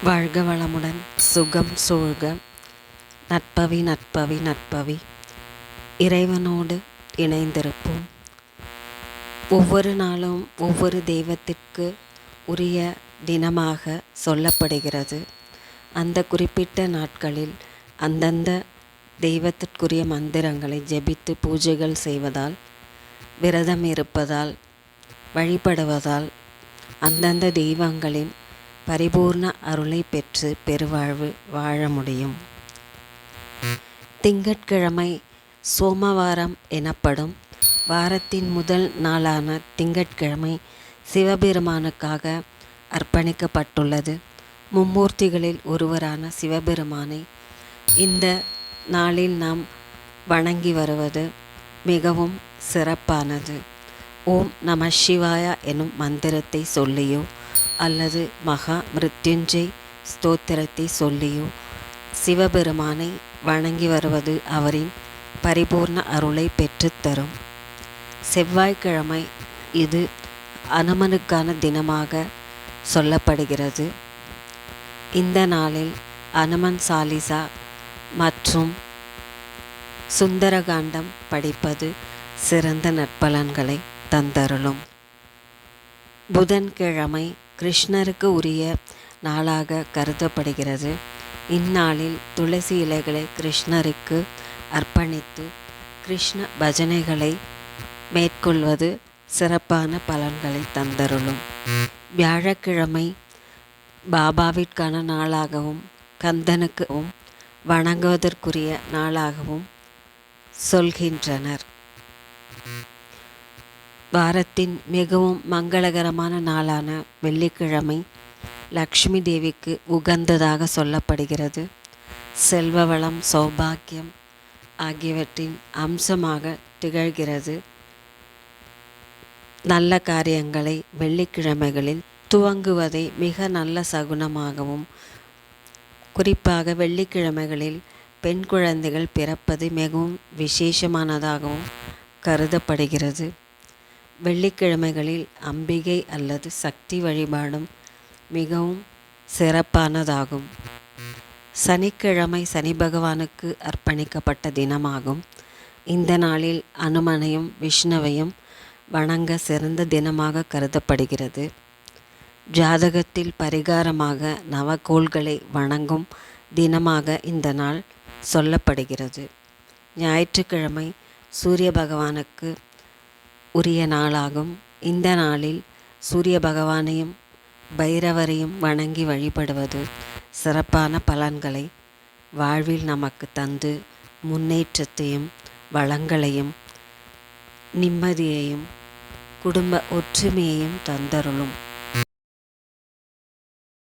வாழ்க வளமுடன், சுகம் சூழ்க. நட்பவி நட்பவி நட்பவி. இறைவனோடு இணைந்திருப்போம். ஒவ்வொரு நாளும் ஒவ்வொரு தெய்வத்திற்கு உரிய தினமாக சொல்லப்படுகிறது. அந்த குறிப்பிட்ட நாட்களில் அந்தந்த தெய்வத்திற்குரிய மந்திரங்களை ஜெபித்து பூஜைகள் செய்வதால், விரதம் இருப்பதால், வழிபடுவதால் அந்தந்த தெய்வங்களின் பரிபூர்ண அருளை பெற்று பெருவாழ்வு வாழ முடியும். திங்கட்கிழமை சோமவாரம் எனப்படும். வாரத்தின் முதல் நாளான திங்கட்கிழமை சிவபெருமானுக்காக அர்ப்பணிக்கப்பட்டுள்ளது. மும்மூர்த்திகளில் ஒருவரான சிவபெருமானை இந்த நாளில் நாம் வணங்கி வருவது மிகவும் சிறப்பானது. ஓம் நம சிவாய எனும் மந்திரத்தை சொல்லியோ அல்லது மகா மிருத்யுஞ்சய் ஸ்தோத்திரத்தை சொல்லியோ சிவபெருமானை வணங்கி வருவது அவரின் பரிபூர்ண அருளை பெற்றுத்தரும். செவ்வாய்க்கிழமை இது அனுமனுக்கான தினமாக சொல்லப்படுகிறது. இந்த நாளில் அனுமன் சாலிசா மற்றும் சுந்தரகாண்டம் படிப்பது சிறந்த நற்பலன்களை தந்தருளும். புதன்கிழமை கிருஷ்ணருக்கு உரிய நாளாக கருதப்படுகிறது. இந்நாளில் துளசி இலைகளை கிருஷ்ணருக்கு அர்ப்பணித்து கிருஷ்ண பஜனைகளை மேற்கொள்வது சிறப்பான பலன்களை தந்தருளும். வியாழக்கிழமை பாபாவிற்கான நாளாகவும் கந்தனுக்கும் வணங்குவதற்குரிய நாளாகவும் சொல்கின்றனர். வாரத்தின் மிகவும் மங்களகரமான நாளான வெள்ளிக்கிழமை லக்ஷ்மி தேவிக்கு உகந்ததாக சொல்லப்படுகிறது. செல்வ வளம், சௌபாக்கியம் ஆகியவற்றின் அம்சமாக திகழ்கிறது. நல்ல காரியங்களை வெள்ளிக்கிழமைகளில் துவங்குவதை மிக நல்ல சகுனமாகவும், குறிப்பாக வெள்ளிக்கிழமைகளில் பெண் குழந்தைகள் பிறப்பது மிகவும் விசேஷமானதாகவும் கருதப்படுகிறது. வெள்ளிக்கிழமைகளில் அம்பிகை அல்லது சக்தி வழிபாடும் மிகவும் சிறப்பானதாகும். சனிக்கிழமை சனி பகவானுக்கு அர்ப்பணிக்கப்பட்ட தினமாகும். இந்த நாளில் அனுமனையும் விஷ்ணுவையும் வணங்க சிறந்த தினமாக கருதப்படுகிறது. ஜாதகத்தில் பரிகாரமாக நவகோள்களை வணங்கும் தினமாக இந்த நாள் சொல்லப்படுகிறது. ஞாயிற்றுக்கிழமை சூரிய பகவானுக்கு உரிய நாளாகும். இந்த நாளில் சூரிய பகவானையும் பைரவரையும் வணங்கி வழிபடுவது சிறப்பான பலன்களை வாழ்வில் நமக்கு தந்து முன்னேற்றத்தையும் வளங்களையும் நிம்மதியையும் குடும்ப ஒற்றுமையையும் தந்தருளும்.